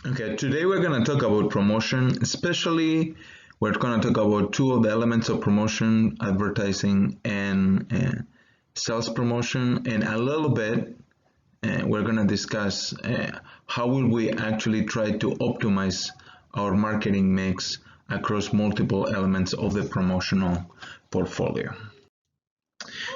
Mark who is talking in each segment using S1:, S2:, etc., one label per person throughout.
S1: Okay, today we're going to talk about promotion, especially we're going to talk about two of the elements of promotion, advertising and sales promotion, and a little bit we're going to discuss how will we actually try to optimize our marketing mix across multiple elements of the promotional portfolio.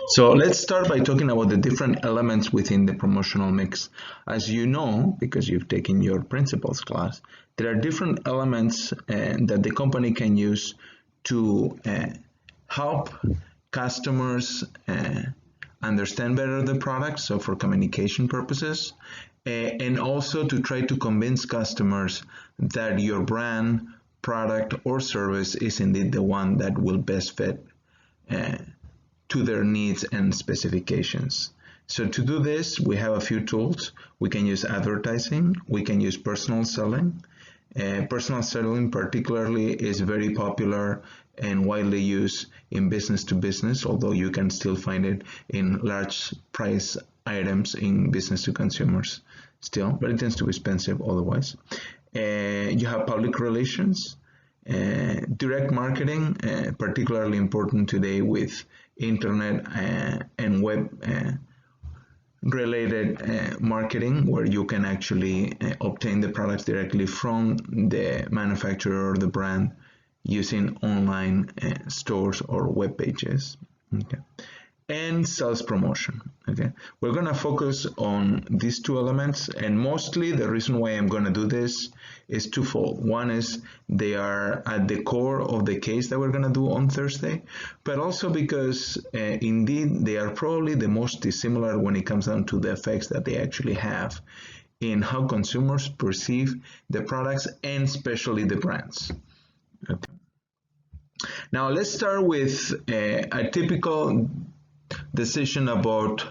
S1: So let's start by talking about the different elements within the promotional mix. As you know, because you've taken your principles class, there are different elements that the company can use to help customers understand better the product, so for communication purposes, and also to try to convince customers that your brand, product, or service is indeed the one that will best fit to their needs and specifications. So to do this, we have a few tools. We can use advertising, we can use personal selling. Personal selling particularly is very popular and widely used in business to business, although you can still find it in large price items in business to consumers still, but it tends to be expensive otherwise. You have public relations, direct marketing, particularly important today with internet and web related marketing, where you can actually obtain the products directly from the manufacturer or the brand using online stores or web pages. Okay. And sales promotion. Okay, we're going to focus on these two elements, and mostly the reason why I'm going to do this is twofold. One is they are at the core of the case that we're going to do on Thursday, but also because indeed they are probably the most dissimilar when it comes down to the effects that they actually have in how consumers perceive the products and especially the brands. Okay. Now let's start with a typical decision about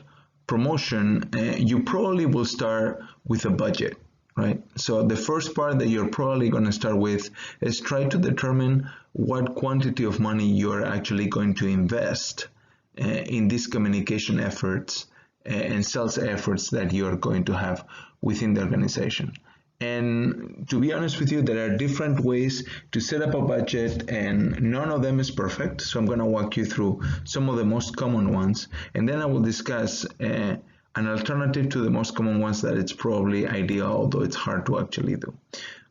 S1: promotion. You probably will start with a budget, right? So the first part that you're probably going to start with is try to determine what quantity of money you're actually going to invest in these communication efforts and sales efforts that you're going to have within the organization. And to be honest with you, there are different ways to set up a budget, and none of them is perfect. So I'm going to walk you through some of the most common ones, and then I will discuss an alternative to the most common ones that it's probably ideal, although it's hard to actually do.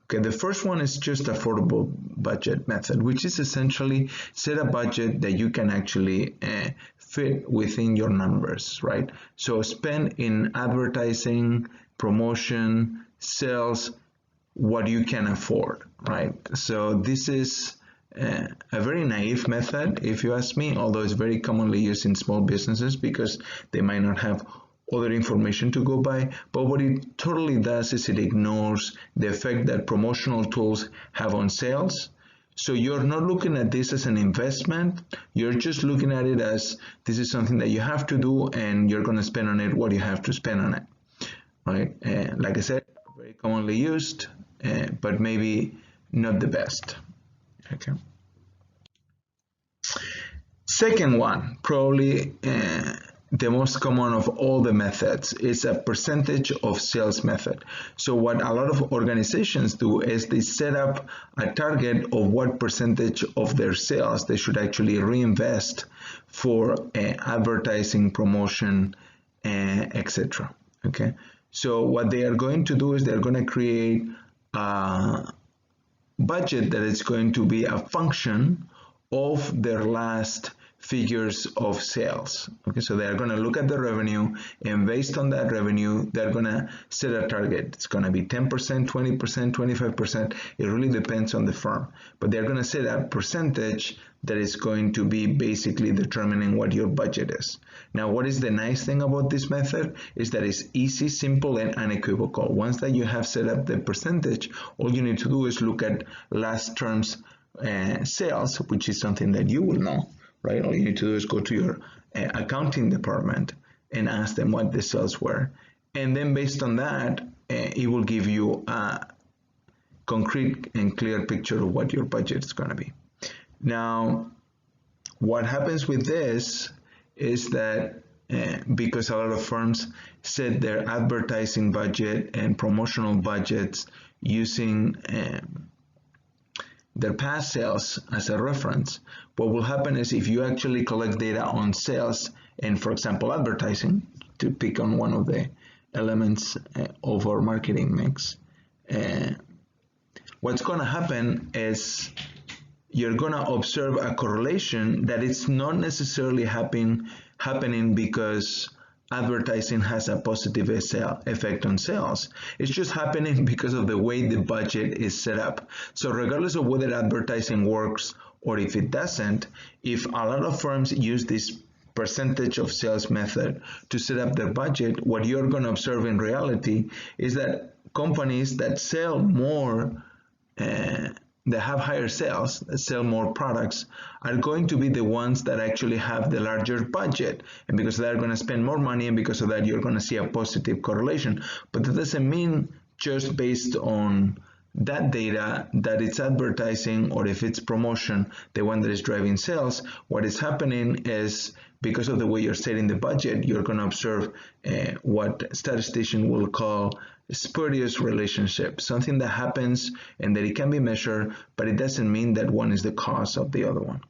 S1: Okay, the first one is just affordable budget method, which is essentially set a budget that you can actually fit within your numbers, right? So spend in advertising, promotion, sales, what you can afford, right? So this is a very naive method, if you ask me, although it's very commonly used in small businesses because they might not have other information to go by. But what it totally does is it ignores the effect that promotional tools have on sales. So you're not looking at this as an investment, you're just looking at it as this is something that you have to do and you're going to spend on it what you have to spend on it, right? Like I said, very commonly used, but maybe not the best. Okay. Second one, probably the most common of all the methods, is a percentage of sales method. So what a lot of organizations do is they set up a target of what percentage of their sales they should actually reinvest for advertising, promotion, etc. Okay. So what they are going to do is they're going to create a budget that is going to be a function of their last figures of sales. Okay, so they're going to look at the revenue, and based on that revenue, they're going to set a target. It's going to be 10%, 20%, 25%. It really depends on the firm, but they're going to set a percentage that is going to be basically determining what your budget is. Now, what is the nice thing about this method is that it's easy, simple, and unequivocal. Once that you have set up the percentage, all you need to do is look at last term's sales, which is something that you will know, right? All you need to do is go to your accounting department and ask them what the sales were. And then based on that, it will give you a concrete and clear picture of what your budget is going to be. Now, what happens with this is that because a lot of firms set their advertising budget and promotional budgets using their past sales as a reference, what will happen is if you actually collect data on sales and, for example, advertising, to pick on one of the elements of our marketing mix, what's going to happen is you're going to observe a correlation that it's not necessarily happening because advertising has a positive effect on sales. It's just happening because of the way the budget is set up. So regardless of whether advertising works or if it doesn't, if a lot of firms use this percentage of sales method to set up their budget, what you're going to observe in reality is that companies that sell more, that have higher sales, that sell more products, are going to be the ones that actually have the larger budget. And because they're going to spend more money, and because of that, you're going to see a positive correlation. But that doesn't mean just based on that data that it's advertising or if it's promotion, the one that is driving sales. What is happening is because of the way you're setting the budget, you're going to observe what statisticians will call spurious relationship, something that happens and that it can be measured, but it doesn't mean that one is the cause of the other one.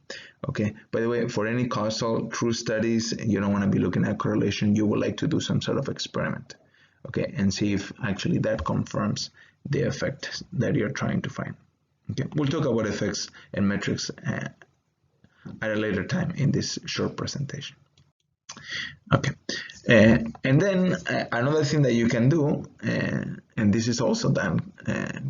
S1: Okay, by the way, for any causal true studies, you don't want to be looking at correlation. You would like to do some sort of experiment, okay, and see if actually that confirms the effect that you're trying to find. Okay, we'll talk about effects and metrics at a later time in this short presentation. Okay, and then another thing that you can do, and this is also done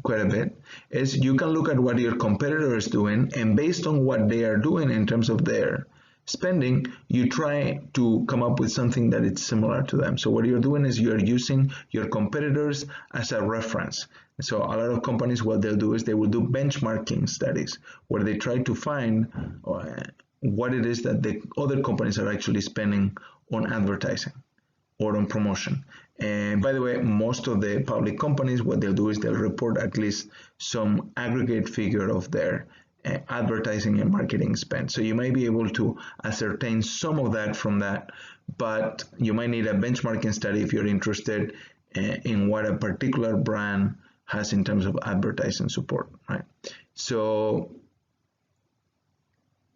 S1: quite a bit, is you can look at what your competitor is doing, and based on what they are doing in terms of their spending, you try to come up with something that is similar to them. So what you're doing is you're using your competitors as a reference. So a lot of companies, what they'll do is they will do benchmarking studies where they try to find what it is that the other companies are actually spending on advertising or on promotion. And by the way, most of the public companies, what they'll do is they'll report at least some aggregate figure of their advertising and marketing spend. So you might be able to ascertain some of that from that, but you might need a benchmarking study if you're interested in what a particular brand has in terms of advertising support, right? So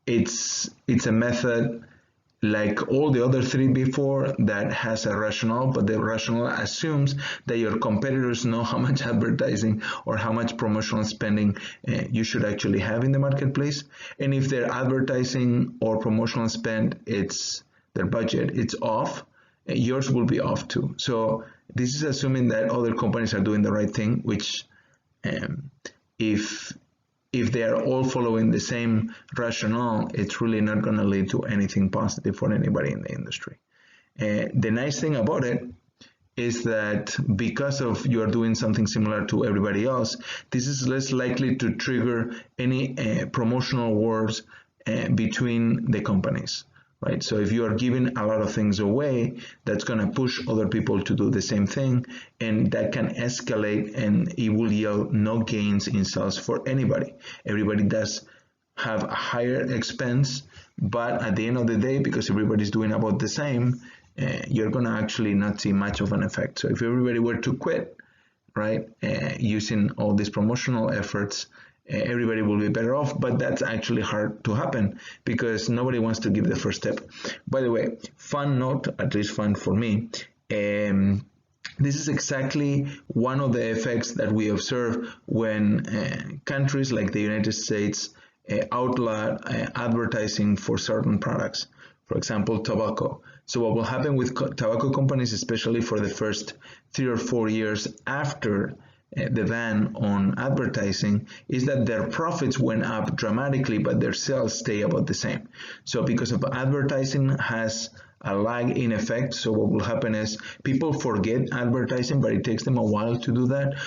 S1: it's a method like all the other three before that has a rationale, but the rationale assumes that your competitors know how much advertising or how much promotional spending you should actually have in the marketplace. And if their advertising or promotional spend, it's their budget, it's off, yours will be off too. So this is assuming that other companies are doing the right thing, which if they are all following the same rationale, it's really not going to lead to anything positive for anybody in the industry. The nice thing about it is that because of you are doing something similar to everybody else, this is less likely to trigger any promotional wars between the companies. Right? So if you are giving a lot of things away, that's going to push other people to do the same thing, and that can escalate, and it will yield no gains in sales for anybody. Everybody does have a higher expense, but at the end of the day, because everybody's doing about the same, you're going to actually not see much of an effect. So if everybody were to quit, right, using all these promotional efforts, everybody will be better off, but that's actually hard to happen because nobody wants to give the first step. By the way, fun note, at least fun for me, this is exactly one of the effects that we observe when countries like the United States outlaw advertising for certain products, for example, tobacco. So what will happen with tobacco companies, especially for the first 3 or 4 years after the ban on advertising, is that their profits went up dramatically, but their sales stay about the same. So because of advertising has a lag in effect, so what will happen is people forget advertising, but it takes them a while to do that.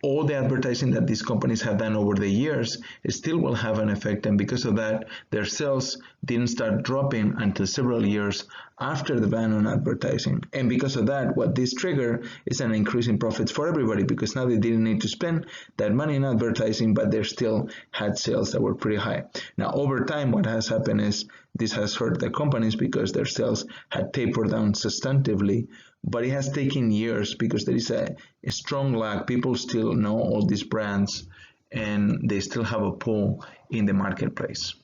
S1: All the advertising that these companies have done over the years still will have an effect, and because of that, their sales didn't start dropping until several years after the ban on advertising. And because of that, what this triggered is an increase in profits for everybody, because now they didn't need to spend that money in advertising, but they still had sales that were pretty high. Now, over time, what has happened is this has hurt the companies because their sales had tapered down substantively, but it has taken years because there is a strong lag. People still know all these brands and they still have a pull in the marketplace.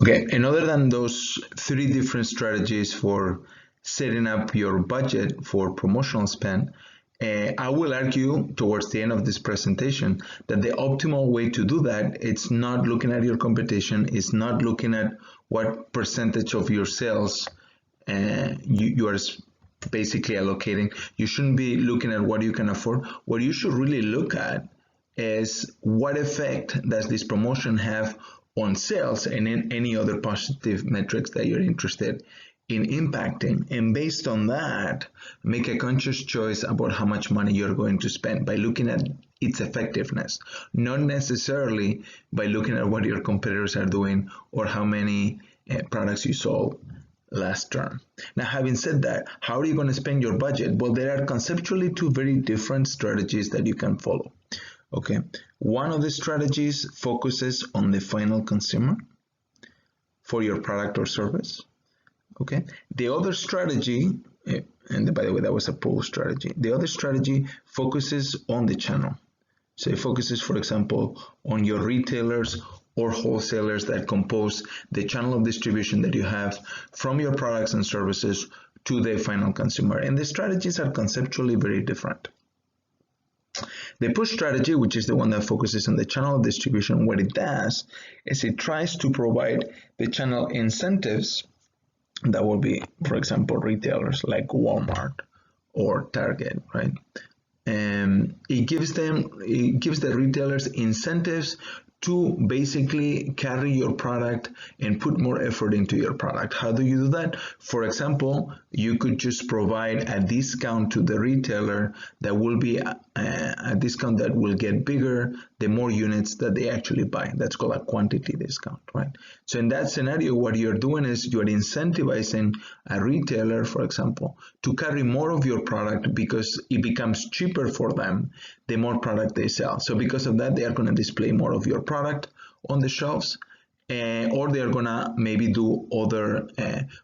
S1: Okay, and other than those three different strategies for setting up your budget for promotional spend, I will argue towards the end of this presentation that the optimal way to do that, it's not looking at your competition, it's not looking at what percentage of your sales you are basically allocating. You shouldn't be looking at what you can afford. What you should really look at is what effect does this promotion have on sales and in any other positive metrics that you're interested in impacting, and based on that make a conscious choice about how much money you're going to spend by looking at its effectiveness, not necessarily by looking at what your competitors are doing or how many products you sold last term. Now, having said that, how are you going to spend your budget? Well, there are conceptually two very different strategies that you can follow. Okay, one of the strategies focuses on the final consumer for your product or service. Okay, the other strategy, and by the way, that was a pull strategy. The other strategy focuses on the channel. So it focuses, for example, on your retailers or wholesalers that compose the channel of distribution that you have from your products and services to the final consumer. And the strategies are conceptually very different. The push strategy, which is the one that focuses on the channel of distribution, what it does is it tries to provide the channel incentives that will be, for example, retailers like Walmart or Target, right? And it gives the retailers incentives to basically carry your product and put more effort into your product. How do you do that? For example, you could just provide a discount to the retailer that will be a discount that will get bigger the more units that they actually buy. That's called a quantity discount, right? So in that scenario, what you're doing is you're incentivizing a retailer, for example, to carry more of your product because it becomes cheaper for them the more product they sell. So because of that, they are going to display more of your product on the shelves, or they are going to maybe do other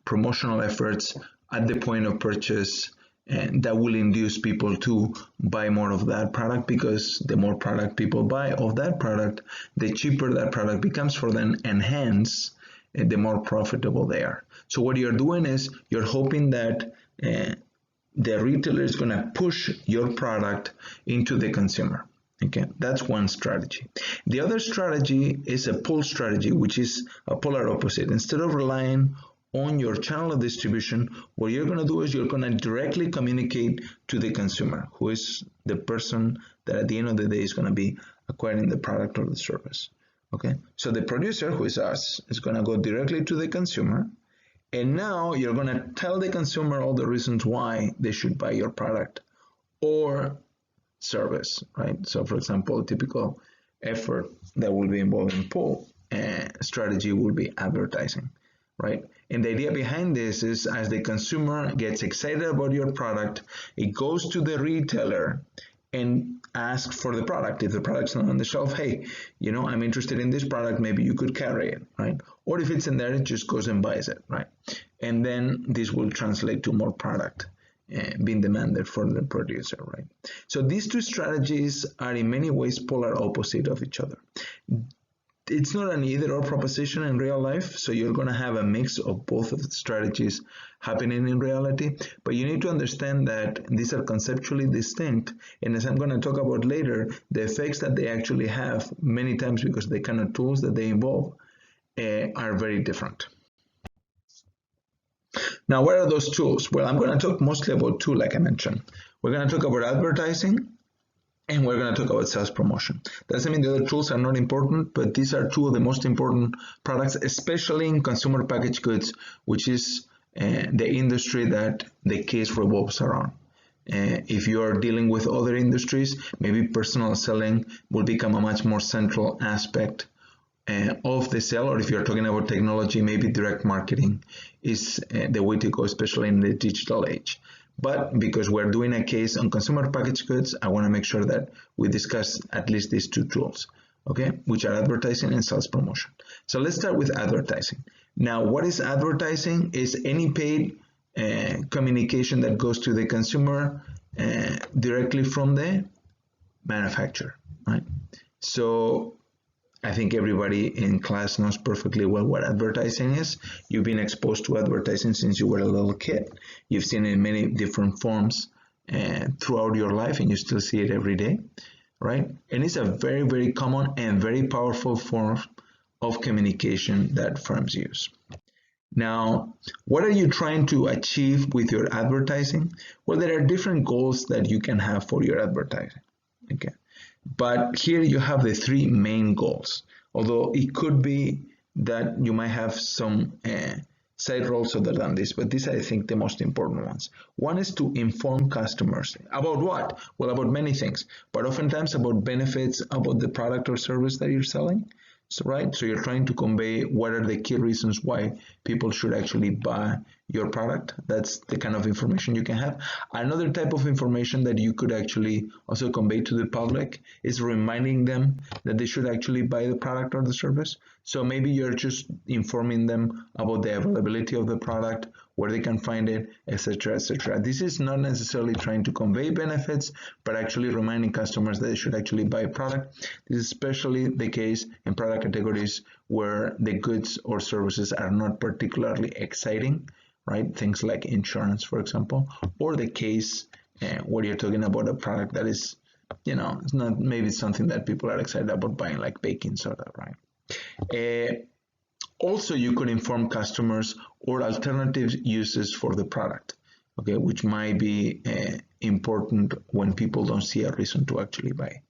S1: promotional efforts at the point of purchase that will induce people to buy more of that product, because the more product people buy of that product, the cheaper that product becomes for them, and hence the more profitable they are. So what you're doing is you're hoping that the retailer is going to push your product into the consumer. Okay, that's one strategy. The other strategy is a pull strategy, which is a polar opposite. Instead of relying on your channel of distribution, what you're going to do is you're going to directly communicate to the consumer, who is the person that at the end of the day is going to be acquiring the product or the service. Okay, so the producer, who is us, is going to go directly to the consumer. And now you're going to tell the consumer all the reasons why they should buy your product or service, right? So for example, a typical effort that will be involved in pull strategy will be advertising, right? And the idea behind this is, as the consumer gets excited about your product, it goes to the retailer and ask for the product. If the product's not on the shelf, hey, you know, I'm interested in this product, maybe you could carry it, right? Or if it's in there, it just goes and buys it, right? And then this will translate to more product being demanded for the producer, right? So these two strategies are in many ways polar opposite of each other. It's not an either or proposition in real life, so you're going to have a mix of both of the strategies happening in reality, but you need to understand that these are conceptually distinct, and as I'm going to talk about later, the effects that they actually have many times, because the kind of tools that they involve are very different. Now, what are those tools? Well, I'm going to talk mostly about two, like I mentioned. We're going to talk about advertising, and we're going to talk about sales promotion. Doesn't mean the other tools are not important, but these are two of the most important products, especially in consumer packaged goods, which is the industry that the case revolves around. If you are dealing with other industries, maybe personal selling will become a much more central aspect of the sale, or if you're talking about technology, maybe direct marketing is the way to go, especially in the digital age. But because we're doing a case on consumer packaged goods, I want to make sure that we discuss at least these two tools, okay, which are advertising and sales promotion. So let's start with advertising. Now, what is advertising? Is any paid communication that goes to the consumer directly from the manufacturer, right? So I think everybody in class knows perfectly well what advertising is. You've been exposed to advertising since you were a little kid. You've seen it in many different forms throughout your life, and you still see it every day, right? And it's a very, very common and very powerful form of communication that firms use. Now, what are you trying to achieve with your advertising? Well, there are different goals that you can have for your advertising, okay? But here you have the three main goals, although it could be that you might have some side roles other than this, but these are, I think, the most important ones. One is to inform customers. About what? Well, about many things, but oftentimes about benefits about the product or service that you're selling. So, right, so you're trying to convey what are the key reasons why people should actually buy your product. That's the kind of information you can have. Another type of information that you could actually also convey to the public is reminding them that they should actually buy the product or the service. So maybe you're just informing them about the availability of the product, where they can find it, etc., etc. This is not necessarily trying to convey benefits, but actually reminding customers that they should actually buy a product. This is especially the case in product categories where the goods or services are not particularly exciting, right? Things like insurance, for example, or the case where you're talking about a product that is, it's not maybe something that people are excited about buying, like baking soda, right? Also, you could inform customers or alternative uses for the product, okay, which might be important when people don't see a reason to actually buy.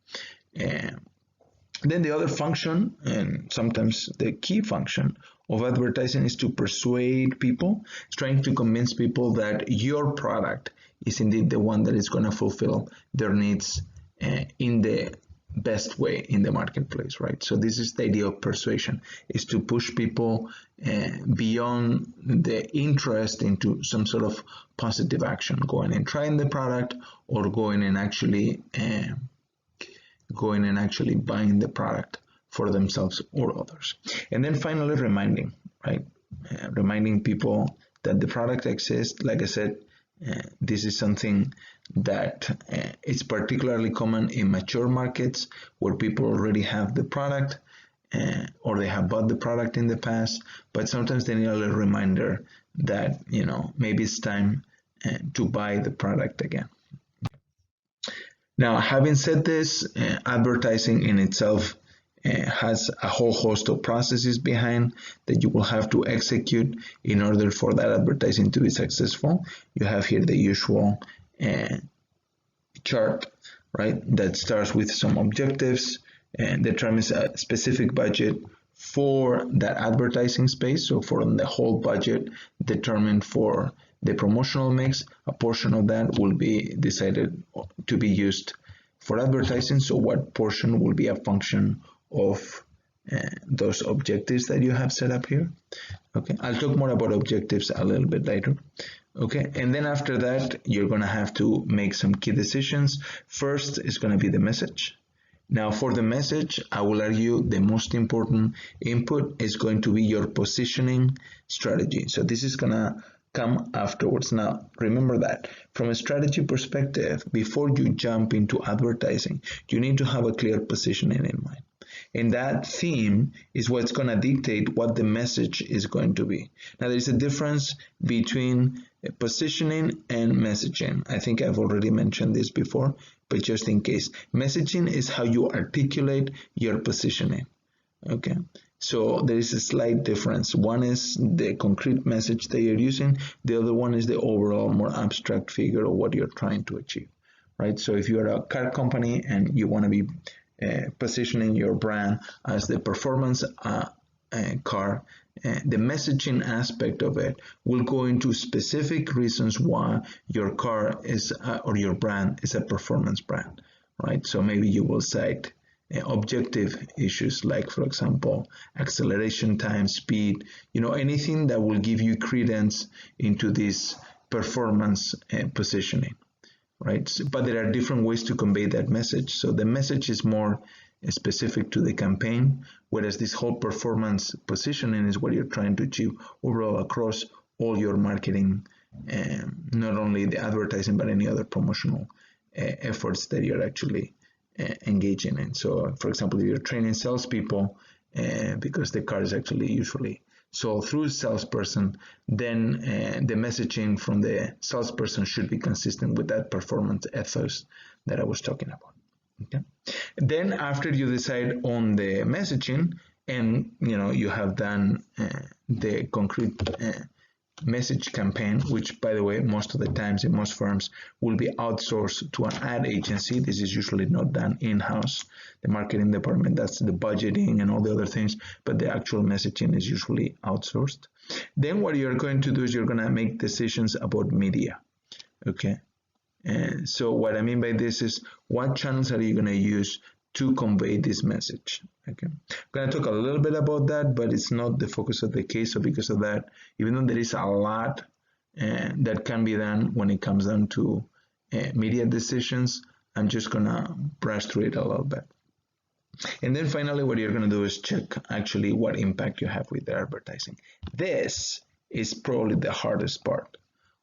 S1: Then the other function, and sometimes the key function of advertising, is to persuade people. It's trying to convince people that your product is indeed the one that is going to fulfill their needs in the best way in the marketplace, right? So this is the idea of persuasion, is to push people beyond the interest into some sort of positive action, going and trying the product, or going and actually buying the product for themselves or others. And then finally, reminding, right? Reminding people that the product exists. Like I said, this is something that is particularly common in mature markets where people already have the product or they have bought the product in the past, but sometimes they need a little reminder that, maybe it's time to buy the product again. Now, having said this, advertising in itself has a whole host of processes behind that you will have to execute in order for that advertising to be successful. You have here the usual chart, right, that starts with some objectives and determines a specific budget for that advertising space. So for the whole budget determined for the promotional mix, a portion of that will be decided to be used for advertising. So what portion will be a function of those objectives that you have set up here. Okay, I'll talk more about objectives a little bit later. Okay, and then after that, you're going to have to make some key decisions. First is going to be the message. Now, for the message, I will argue the most important input is going to be your positioning strategy. So this is going to come afterwards. Now, remember that from a strategy perspective, before you jump into advertising, you need to have a clear positioning in mind. And that theme is what's going to dictate what the message is going to be. Now, there's a difference between positioning and messaging. I think I've already mentioned this before, but just in case. Messaging is how you articulate your positioning. Okay, so there is a slight difference. One is the concrete message that you're using. The other one is the overall, more abstract figure of what you're trying to achieve, right? So if you're a car company and you want to be positioning your brand as the performance car, the messaging aspect of it will go into specific reasons why your car is or your brand is a performance brand, right? So maybe you will cite objective issues like, for example, acceleration time, speed, anything that will give you credence into this performance positioning. Right? But there are different ways to convey that message. So the message is more specific to the campaign, whereas this whole performance positioning is what you're trying to achieve overall across all your marketing not only the advertising but any other promotional efforts that you're actually engaging in. So for example, if you're training salespeople, because the car is actually usually sold through a salesperson, then the messaging from the salesperson should be consistent with that performance ethos that I was talking about. Okay. Then after you decide on the messaging, and you have done the concrete message campaign, which by the way, most of the times in most firms will be outsourced to an ad agency. This is usually not done in-house. The marketing department, that's the budgeting and all the other things, but the actual messaging is usually outsourced. Then what you're going to do is you're going to make decisions about media. Okay. And so what I mean by this is, what channels are you going to use to convey this message? Okay, I'm going to talk a little bit about that, but it's not the focus of the case. So because of that, even though there is a lot that can be done when it comes down to media decisions, I'm just going to brush through it a little bit. And then finally, what you're going to do is check actually what impact you have with the advertising. This is probably the hardest part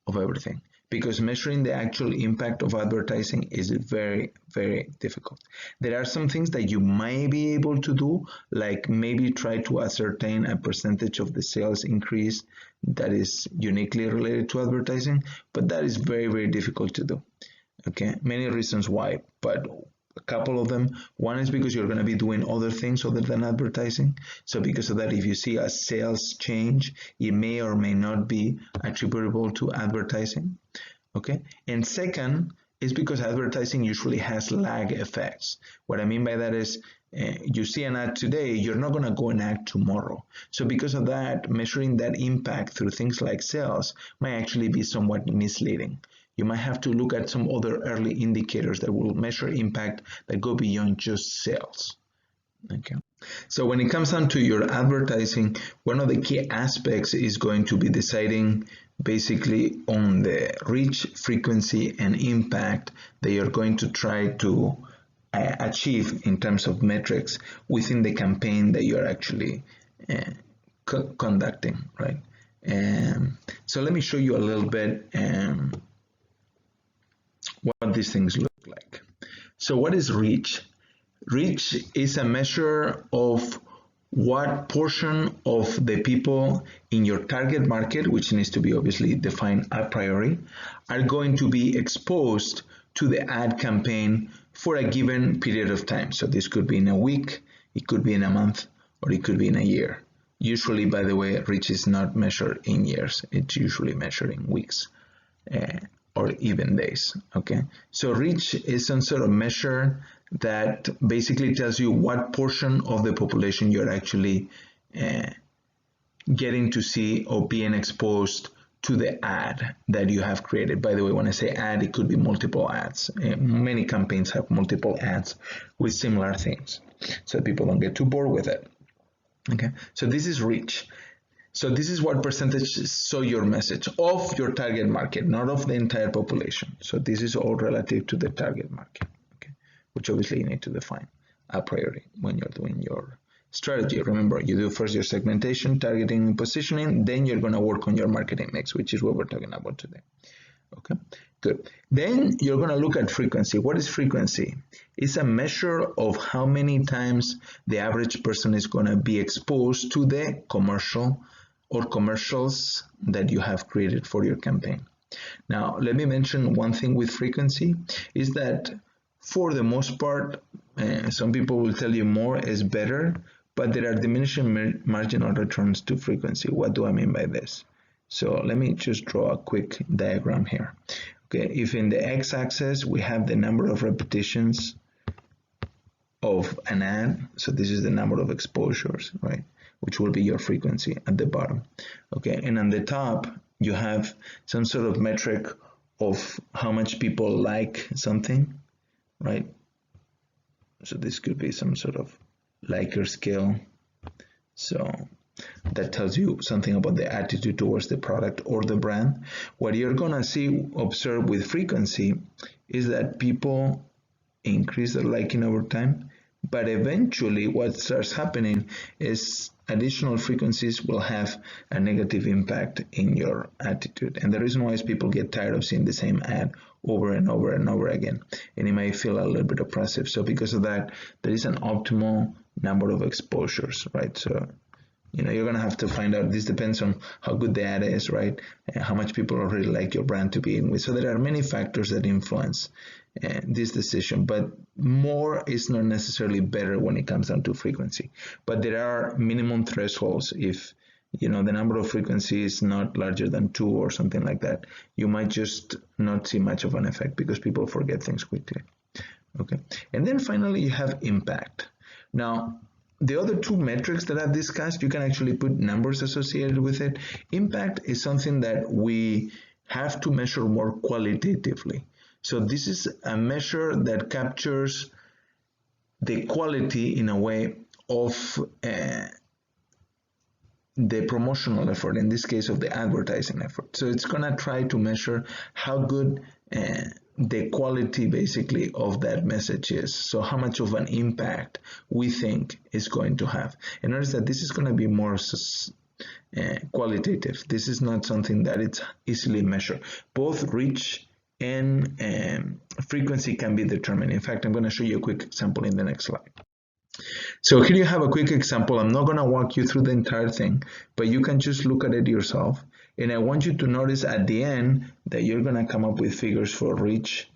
S1: of everything, because measuring the actual impact of advertising is very, very difficult. There are some things that you might be able to do, like maybe try to ascertain a percentage of the sales increase that is uniquely related to advertising, but that is very, very difficult to do. Okay, many reasons why, but a couple of them. One is because you're going to be doing other things other than advertising. So because of that, if you see a sales change, it may or may not be attributable to advertising. Okay. And second is because advertising usually has lag effects. What I mean by that is you see an ad today, you're not going to go and act tomorrow. So because of that, measuring that impact through things like sales might actually be somewhat misleading. You might have to look at some other early indicators that will measure impact that go beyond just sales. Okay. So when it comes down to your advertising, one of the key aspects is going to be deciding basically on the reach, frequency, and impact that you're going to try to achieve in terms of metrics within the campaign that you're actually conducting, right? So let me show you a little bit what these things look like. So what is reach? Reach is a measure of what portion of the people in your target market, which needs to be obviously defined a priori, are going to be exposed to the ad campaign for a given period of time. So this could be in a week, it could be in a month, or it could be in a year. Usually, by the way, reach is not measured in years. It's usually measured in weeks or even days. Okay, so reach is some sort of measure that basically tells you what portion of the population you're actually getting to see or being exposed to the ad that you have created. By the way, when I say ad, it could be multiple ads. Many campaigns have multiple ads with similar things, so people don't get too bored with it. Okay, so this is reach. So this is what percentage show your message of your target market, not of the entire population. So this is all relative to the target market, okay, which obviously you need to define a priori when you're doing your strategy. Remember, you do first your segmentation, targeting, and positioning, then you're going to work on your marketing mix, which is what we're talking about today. Okay, good. Then you're going to look at frequency. What is frequency? It's a measure of how many times the average person is going to be exposed to the commercial or commercials that you have created for your campaign. Now, let me mention one thing with frequency is that for the most part, some people will tell you more is better, but there are diminishing marginal returns to frequency. What do I mean by this? So let me just draw a quick diagram here. Okay, if in the x-axis we have the number of repetitions of an ad, so this is the number of exposures, right, which will be your frequency at the bottom. Okay, and on the top you have some sort of metric of how much people like something, right? So this could be some sort of liker scale. So that tells you something about the attitude towards the product or the brand. What you're gonna observe with frequency is that people increase their liking over time, But eventually what starts happening is additional frequencies will have a negative impact in your attitude. And the reason why is people get tired of seeing the same ad over and over and over again. And it may feel a little bit oppressive. So because of that, there is an optimal number of exposures, right? So you're going to have to find out. This depends on how good the ad is, right? And how much people already like your brand to begin with. So there are many factors that influence this decision, but more is not necessarily better when it comes down to frequency. But there are minimum thresholds. If the number of frequencies is not larger than 2 or something like that, you might just not see much of an effect because people forget things quickly. Okay, and then finally you have impact. Now, the other two metrics that I've discussed, you can actually put numbers associated with it. Impact is something that we have to measure more qualitatively. So this is a measure that captures the quality in a way of the promotional effort, in this case of the advertising effort. So it's going to try to measure how good the quality basically of that message is. So how much of an impact we think is going to have. And notice that this is going to be more qualitative. This is not something that it's easily measured. Both reach and frequency can be determined. In fact, I'm going to show you a quick example in the next slide. So here you have a quick example. I'm not going to walk you through the entire thing, but you can just look at it yourself. And I want you to notice at the end that you're going to come up with figures for reach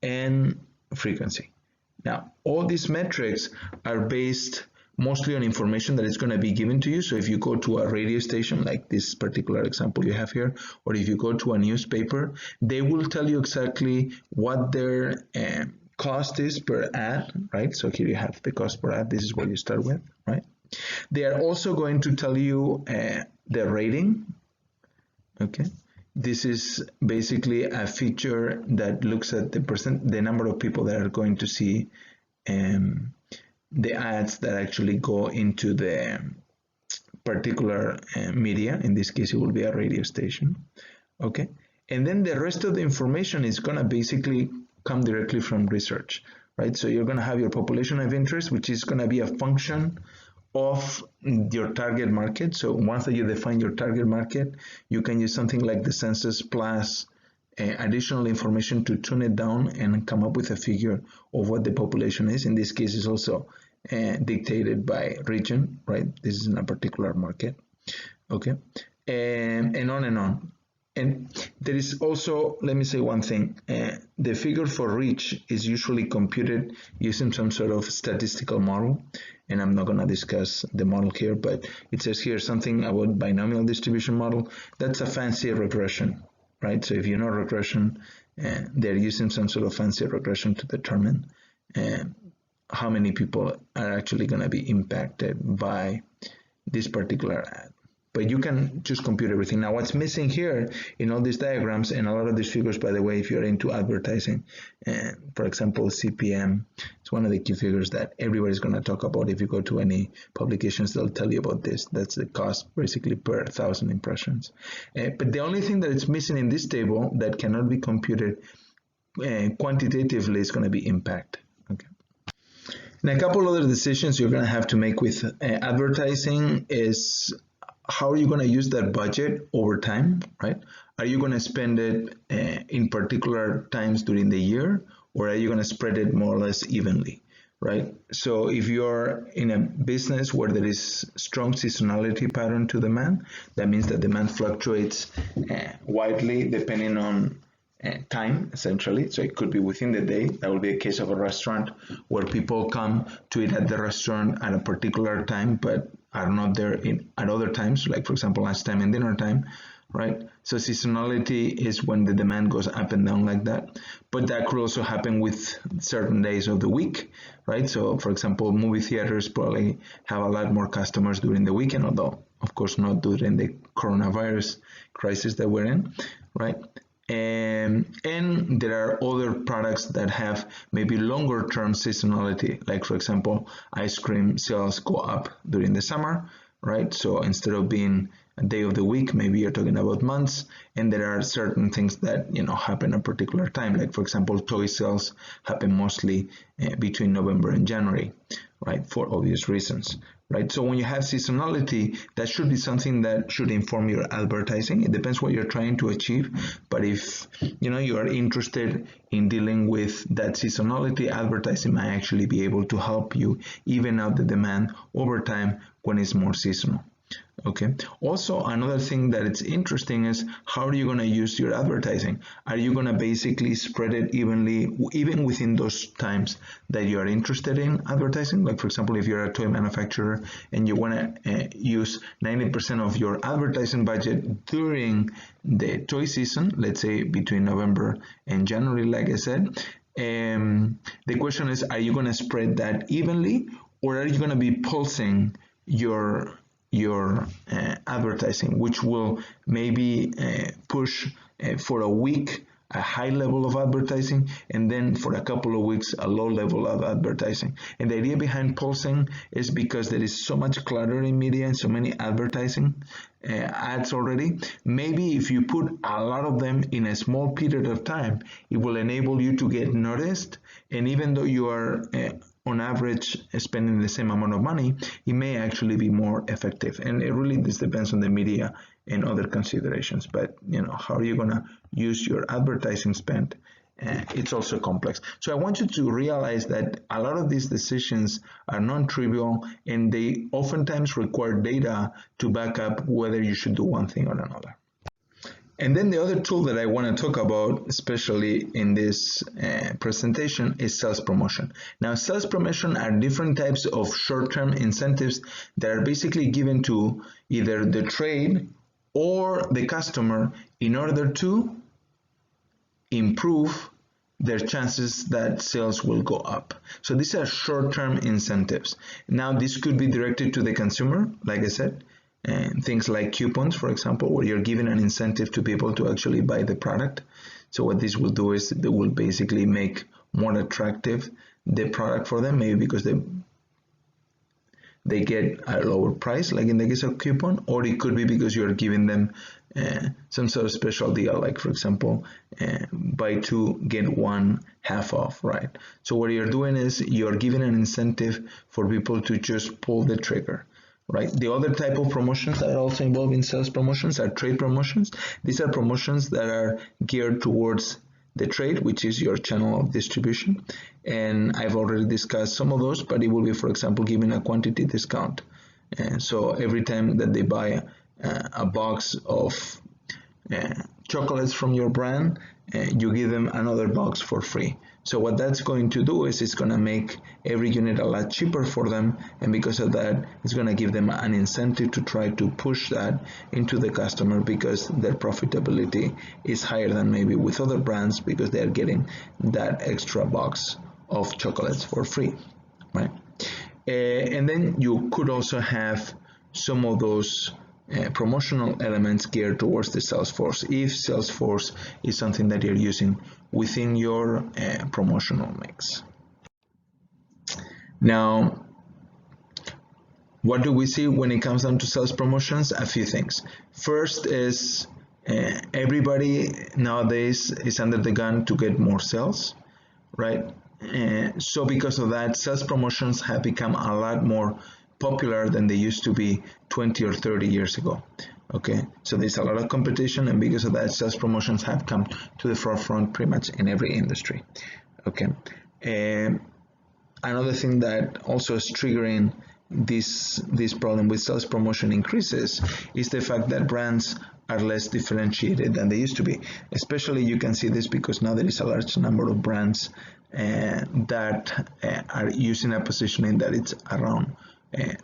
S1: and frequency. Now, all these metrics are based mostly on information that is going to be given to you. So if you go to a radio station, like this particular example you have here, or if you go to a newspaper, they will tell you exactly what their cost is per ad, right? So here you have the cost per ad. This is what you start with, right? They are also going to tell you the rating, okay? This is basically a feature that looks at the number of people that are going to see the ads that actually go into the particular media. In this case, it will be a radio station, okay? And then the rest of the information is going to basically come directly from research, right? So you're going to have your population of interest, which is going to be a function of your target market. So once that you define your target market, you can use something like the census plus additional information to tune it down and come up with a figure of what the population is. In this case, is also dictated by region, right? This is in a particular market, okay? And on and on. And there is also, let me say one thing, the figure for reach is usually computed using some sort of statistical model, and I'm not going to discuss the model here, but it says here something about binomial distribution model. That's a fancy regression, right? So if you know regression, they're using some sort of fancy regression to determine how many people are actually going to be impacted by this particular ad. But you can just compute everything. Now, what's missing here in all these diagrams and a lot of these figures, by the way, if you're into advertising, for example, CPM, it's one of the key figures that everybody's going to talk about. If you go to any publications, they'll tell you about this. That's the cost basically per 1,000 impressions. But the only thing that is missing in this table that cannot be computed quantitatively is going to be impact. Okay. And a couple other decisions you're going to have to make with advertising is how are you going to use that budget over time, right? Are you going to spend it in particular times during the year, or are you going to spread it more or less evenly, right? So if you're in a business where there is strong seasonality pattern to demand, that means that demand fluctuates widely depending on time, essentially. So it could be within the day. That will be a case of a restaurant where people come to eat at the restaurant at a particular time, but are not there at other times, like for example lunchtime and dinner time, right? So seasonality is when the demand goes up and down like that, but that could also happen with certain days of the week, right? So for example, movie theaters probably have a lot more customers during the weekend, although of course not during the coronavirus crisis that we're in, right? And there are other products that have maybe longer term seasonality, like for example, ice cream sales go up during the summer, right? So instead of being a day of the week, maybe you're talking about months, and there are certain things that happen at a particular time. Like for example, toy sales happen mostly between November and January, right? For obvious reasons, right? So when you have seasonality, that should be something that should inform your advertising. It depends what you're trying to achieve, but if you are interested in dealing with that seasonality, advertising might actually be able to help you even out the demand over time when it's more seasonal. Okay. Also, another thing that it's interesting is how are you going to use your advertising? Are you going to basically spread it evenly, even within those times that you are interested in advertising? Like, for example, if you're a toy manufacturer and you want to use 90% of your advertising budget during the toy season, let's say between November and January, like I said, the question is, are you going to spread that evenly, or are you going to be pulsing your advertising, which will maybe push for a week a high level of advertising, and then for a couple of weeks a low level of advertising. And the idea behind pulsing is because there is so much clutter in media and so many advertising ads already. Maybe if you put a lot of them in a small period of time, it will enable you to get noticed, and even though you are on average spending the same amount of money, it may actually be more effective. And it really this depends on the media and other considerations. But how are you going to use your advertising spend? It's also complex. So I want you to realize that a lot of these decisions are non-trivial, and they oftentimes require data to back up whether you should do one thing or another. And then the other tool that I want to talk about, especially in this presentation, is sales promotion. Now, sales promotion are different types of short-term incentives that are basically given to either the trade or the customer in order to improve their chances that sales will go up. So these are short-term incentives. Now, this could be directed to the consumer, like I said, and things like coupons, for example, where you're giving an incentive to people to actually buy the product. So what this will do is they will basically make more attractive the product for them, maybe because they get a lower price, like in the case of coupon, or it could be because you're giving them some sort of special deal, like for example, buy two, get one half off, right? So what you're doing is you're giving an incentive for people to just pull the trigger. Right. The other type of promotions that are also involved in sales promotions are trade promotions. These are promotions that are geared towards the trade, which is your channel of distribution. And I've already discussed some of those, but it will be, for example, giving a quantity discount. And so every time that they buy a box of chocolates from your brand, you give them another box for free. So what that's going to do is it's going to make every unit a lot cheaper for them, and because of that, it's going to give them an incentive to try to push that into the customer, because their profitability is higher than maybe with other brands because they're getting that extra box of chocolates for free, right? And then you could also have some of those promotional elements geared towards the sales force, if sales force is something that you're using within your promotional mix. Now, what do we see when it comes down to sales promotions? A few things. First is everybody nowadays is under the gun to get more sales, right? So because of that, sales promotions have become a lot more popular than they used to be 20 or 30 years ago. Okay, so there's a lot of competition, and because of that, sales promotions have come to the forefront pretty much in every industry. Okay, and another thing that also is triggering this problem with sales promotion increases is the fact that brands are less differentiated than they used to be. Especially you can see this because now there is a large number of brands that are using a positioning that it's around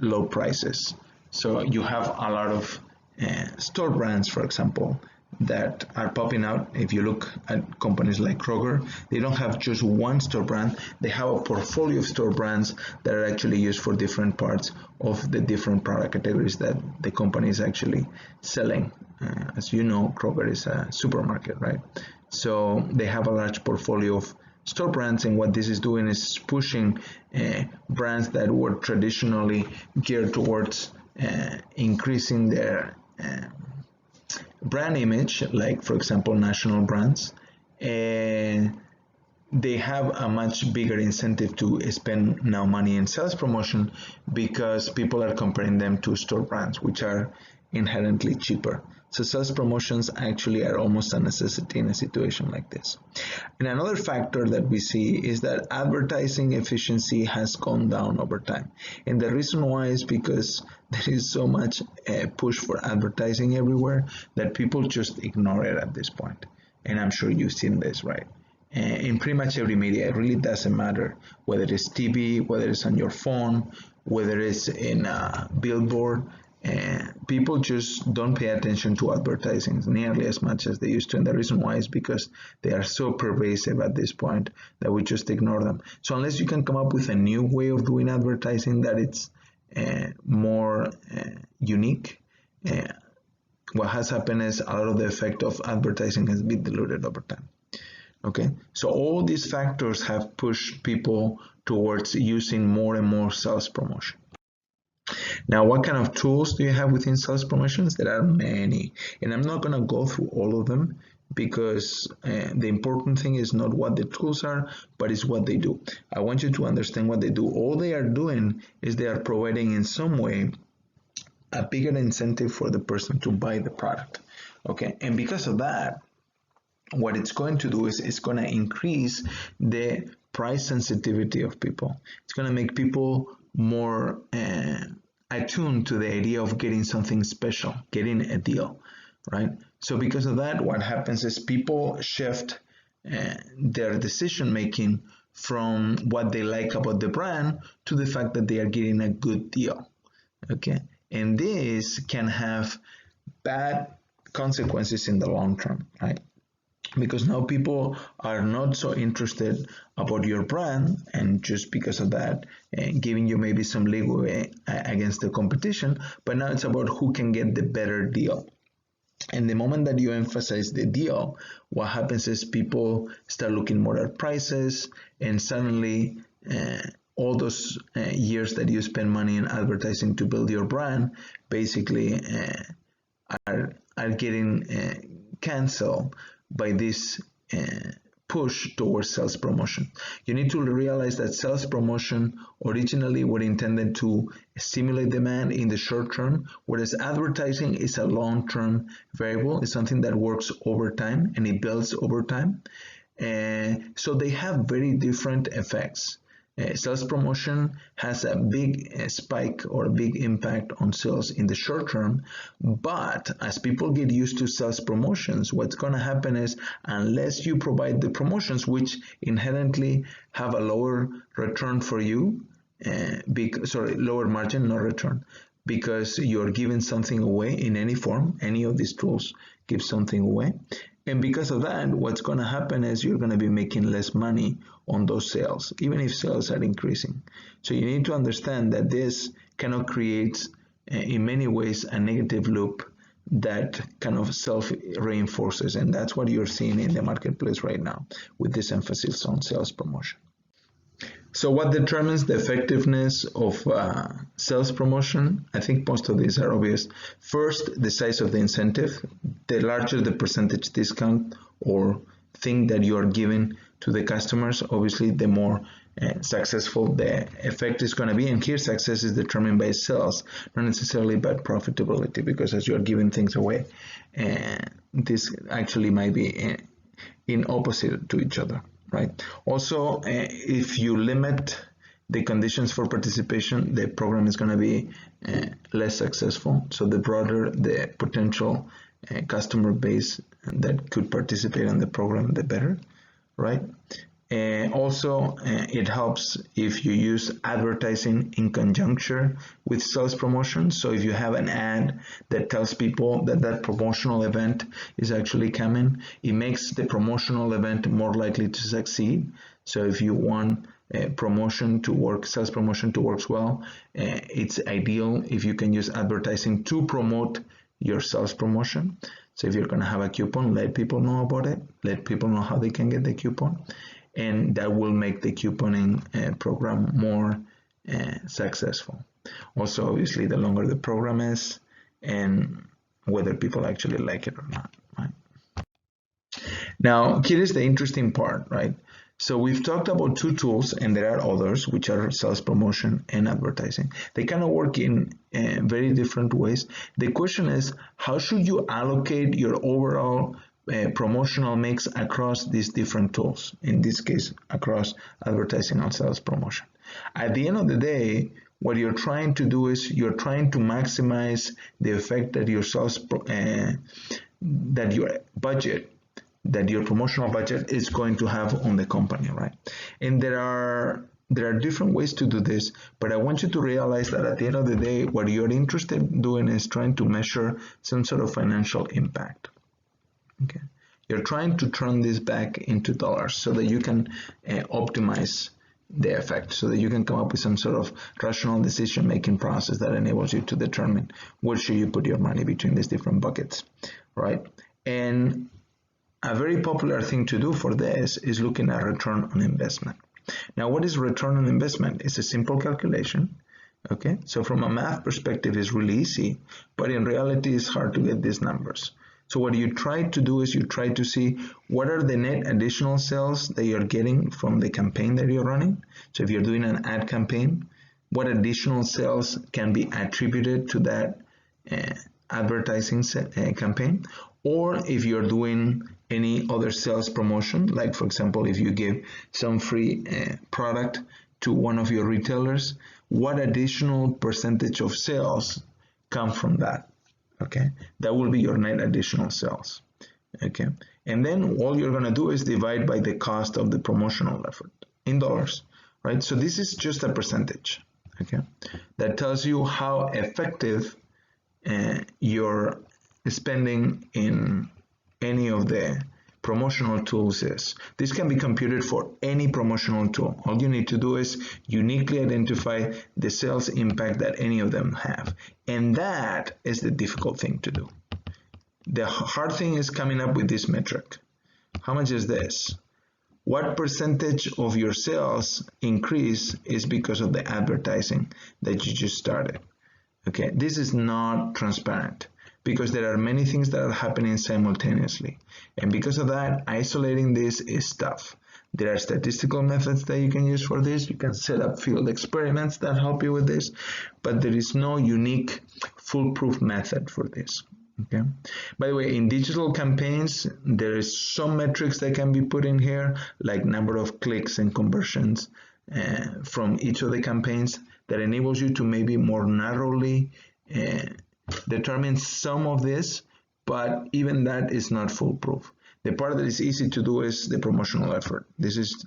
S1: low prices. So you have a lot of store brands, for example, that are popping out. If you look at companies like Kroger, they don't have just one store brand, they have a portfolio of store brands that are actually used for different parts of the different product categories that the company is actually selling. As you know, Kroger is a supermarket, right? So they have a large portfolio of store brands, and what this is doing is pushing brands that were traditionally geared towards increasing their brand image, like for example national brands, and they have a much bigger incentive to spend now money in sales promotion because people are comparing them to store brands, which are inherently cheaper. So sales promotions actually are almost a necessity in a situation like this. And another factor that we see is that advertising efficiency has gone down over time. And the reason why is because there is so much push for advertising everywhere that people just ignore it at this point. And I'm sure you've seen this, right? In pretty much every media, it really doesn't matter whether it's TV, whether it's on your phone, whether it's in a billboard. People just don't pay attention to advertising nearly as much as they used to, and the reason why is because they are so pervasive at this point that we just ignore them. So unless you can come up with a new way of doing advertising that it's more unique, what has happened is a lot of the effect of advertising has been diluted over time. Okay, so all these factors have pushed people towards using more and more sales promotion. Now, what kind of tools do you have within sales promotions? There are many, and I'm not going to go through all of them because the important thing is not what the tools are, but it's what they do. I want you to understand what they do. All they are doing is they are providing in some way a bigger incentive for the person to buy the product. Okay, and because of that, what it's going to do is it's going to increase the price sensitivity of people. It's going to make people more attuned to the idea of getting something special, getting a deal, right? So because of that, what happens is people shift their decision making from what they like about the brand to the fact that they are getting a good deal, okay? And this can have bad consequences in the long term, right? Because now people are not so interested about your brand, and just because of that, giving you maybe some leeway against the competition, but now it's about who can get the better deal. And the moment that you emphasize the deal, what happens is people start looking more at prices, and suddenly all those years that you spend money in advertising to build your brand basically are getting canceled by this push towards sales promotion. You need to realize that sales promotion originally were intended to stimulate demand in the short term, whereas advertising is a long-term variable. It's something that works over time and it builds over time. So they have very different effects. Sales promotion has a big spike or a big impact on sales in the short term, but as people get used to sales promotions, what's going to happen is unless you provide the promotions, which inherently have a lower return for you, lower margin, not return, because you're giving something away in any form. Any of these tools give something away. And because of that, what's going to happen is you're going to be making less money on those sales, even if sales are increasing. So you need to understand that this kind of creates, in many ways, a negative loop that kind of self-reinforces. And that's what you're seeing in the marketplace right now with this emphasis on sales promotion. So what determines the effectiveness of sales promotion? I think most of these are obvious. First, the size of the incentive. The larger the percentage discount or thing that you are giving to the customers, obviously the more successful the effect is going to be. And here success is determined by sales, not necessarily by profitability, because as you're giving things away, this actually might be in opposite to each other. Right. Also, if you limit the conditions for participation, the program is going to be less successful. So the broader the potential customer base that could participate in the program, the better, right? Also, it helps if you use advertising in conjunction with sales promotion. So if you have an ad that tells people that that promotional event is actually coming, it makes the promotional event more likely to succeed. So if you want promotion to work, sales promotion to work well, it's ideal if you can use advertising to promote your sales promotion. So if you're going to have a coupon, let people know about it, let people know how they can get the coupon, and that will make the couponing program more successful. Also, obviously, the longer the program is and whether people actually like it or not, right? Now, here is the interesting part, right? So we've talked about two tools, and there are others, which are sales promotion and advertising. They kind of work in very different ways. The question is, how should you allocate your overall promotional mix across these different tools? In this case, across advertising and sales promotion. At the end of the day, what you're trying to do is you're trying to maximize the effect that your that your budget, that your promotional budget is going to have on the company, right? And there are different ways to do this, but I want you to realize that at the end of the day, what you're interested in doing is trying to measure some sort of financial impact. Okay, you're trying to turn this back into dollars so that you can optimize the effect, so that you can come up with some sort of rational decision-making process that enables you to determine where should you put your money between these different buckets, right? And a very popular thing to do for this is looking at return on investment. Now, what is return on investment? It's a simple calculation. Okay, so from a math perspective, it's really easy, but in reality, it's hard to get these numbers. So what you try to do is you try to see what are the net additional sales that you're getting from the campaign that you're running. So if you're doing an ad campaign, what additional sales can be attributed to that advertising campaign? Or if you're doing any other sales promotion, like for example, if you give some free product to one of your retailers, what additional percentage of sales come from that? Okay, that will be your net additional sales. Okay, and then all you're going to do is divide by the cost of the promotional effort in dollars, right? So this is just a percentage. Okay, that tells you how effective your spending in any of the promotional tools is. This can be computed for any promotional tool. All you need to do is uniquely identify the sales impact that any of them have. And that is the difficult thing to do. The hard thing is coming up with this metric. How much is this? What percentage of your sales increase is because of the advertising that you just started? Okay, this is not transparent, because there are many things that are happening simultaneously. And because of that, isolating this is tough. There are statistical methods that you can use for this. You can set up field experiments that help you with this, but there is no unique foolproof method for this. Okay. By the way, in digital campaigns, there is some metrics that can be put in here, like number of clicks and conversions from each of the campaigns, that enables you to maybe more narrowly determine some of this, but even that is not foolproof. The part that is easy to do is the promotional effort. This is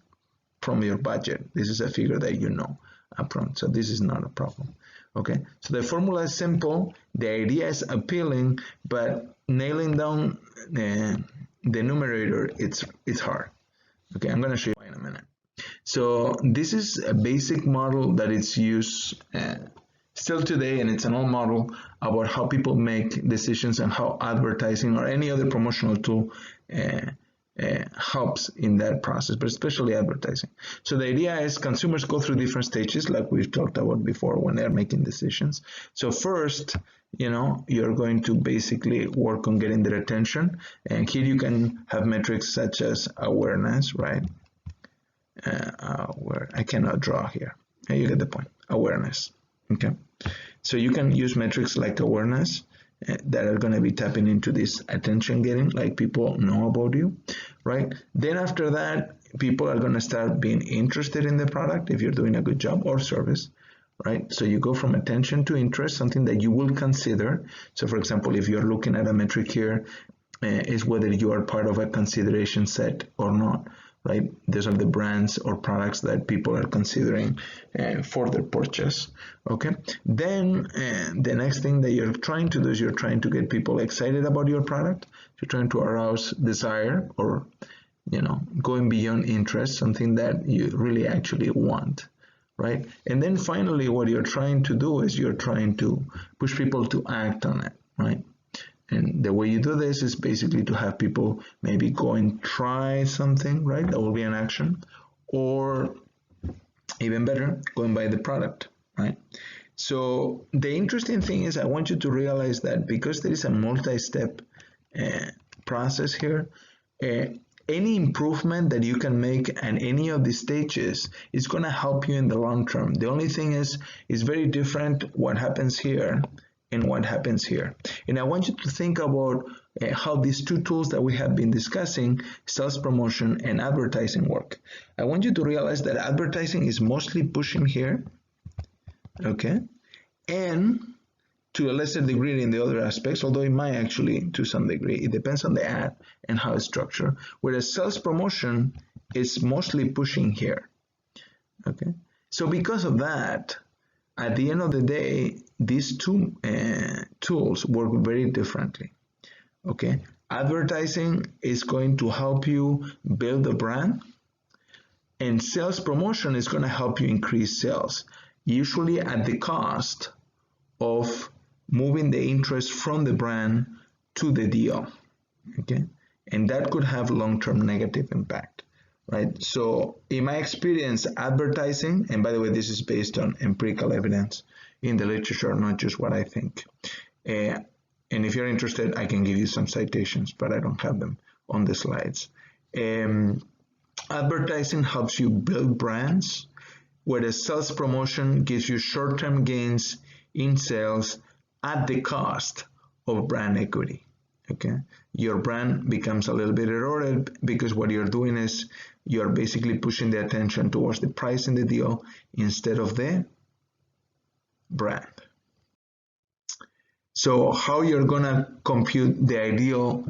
S1: from your budget. This is a figure that you know upfront, so this is not a problem. Okay, so the formula is simple, the idea is appealing, but nailing down the numerator, it's hard. Okay, I'm going to show you in a minute. So this is a basic model that is used still today, and it's an old model about how people make decisions and how advertising or any other promotional tool helps in that process, but especially advertising. So the idea is consumers go through different stages, like we've talked about before, when they're making decisions. So first, you're going to basically work on getting their attention, and here you can have metrics such as awareness, right? Where I cannot draw here. You get the point. Awareness. Okay, so you can use metrics like awareness that are going to be tapping into this attention getting, like people know about you, right? Then after that, people are going to start being interested in the product if you're doing a good job, or service, right? So you go from attention to interest, something that you will consider. So for example, if you're looking at a metric here, is whether you are part of a consideration set or not. Right? These are the brands or products that people are considering for their purchase. Okay. Then the next thing that you're trying to do is you're trying to get people excited about your product. You're trying to arouse desire, or going beyond interest, something that you really actually want. Right? And then finally, what you're trying to do is you're trying to push people to act on it. Right? And the way you do this is basically to have people maybe go and try something, right? That will be an action. Or even better, go and buy the product, right? So the interesting thing is I want you to realize that because there is a multi-step process here, any improvement that you can make at any of these stages is going to help you in the long term. The only thing is, it's very different what happens here and what happens here. And I want you to think about how these two tools that we have been discussing, sales promotion and advertising, work. I want you to realize that advertising is mostly pushing here, okay? And to a lesser degree in the other aspects, although it might actually to some degree, it depends on the ad and how it's structured, whereas sales promotion is mostly pushing here, okay? So because of that, at the end of the day, these two tools work very differently, okay? Advertising is going to help you build a brand, and sales promotion is going to help you increase sales, usually at the cost of moving the interest from the brand to the deal, okay? And that could have long-term negative impact, right? So in my experience, advertising, and by the way, this is based on empirical evidence in the literature, not just what I think. And if you're interested, I can give you some citations, but I don't have them on the slides. Advertising helps you build brands, whereas sales promotion gives you short-term gains in sales at the cost of brand equity, okay? Your brand becomes a little bit eroded because what you're doing is you're basically pushing the attention towards the price in the deal instead of the brand. So how you're gonna compute the ideal,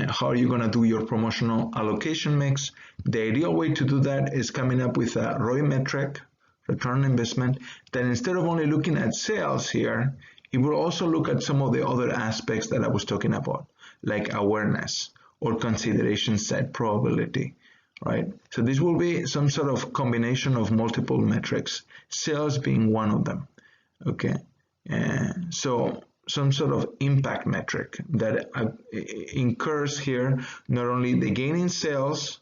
S1: how are you gonna do your promotional allocation mix? The ideal way to do that is coming up with a ROI metric, return on investment, that instead of only looking at sales here, it will also look at some of the other aspects that I was talking about, like awareness or consideration set probability, right? So this will be some sort of combination of multiple metrics, sales being one of them, okay? So some sort of impact metric that incurs here not only the gain in sales,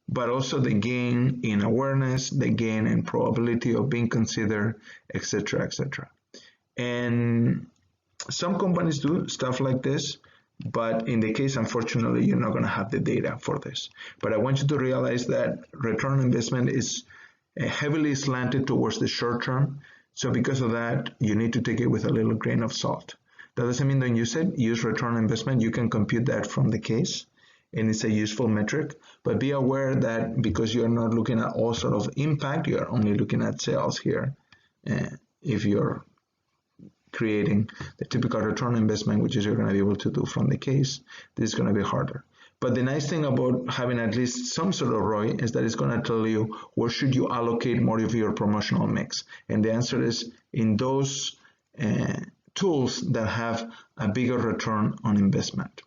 S1: but also the gain in awareness, the gain in probability of being considered, etc., etc. And some companies do stuff like this, but in the case, unfortunately, you're not going to have the data for this. But I want you to realize that return on investment is heavily slanted towards the short term. So because of that, you need to take it with a little grain of salt. That doesn't mean when you said use return on investment, you can compute that from the case, and it's a useful metric. But be aware that because you're not looking at all sort of impact, you're only looking at sales here. If you're creating the typical return on investment, which is you're going to be able to do from the case, this is going to be harder. But the nice thing about having at least some sort of ROI is that it's going to tell you where should you allocate more of your promotional mix. And the answer is in those tools that have a bigger return on investment.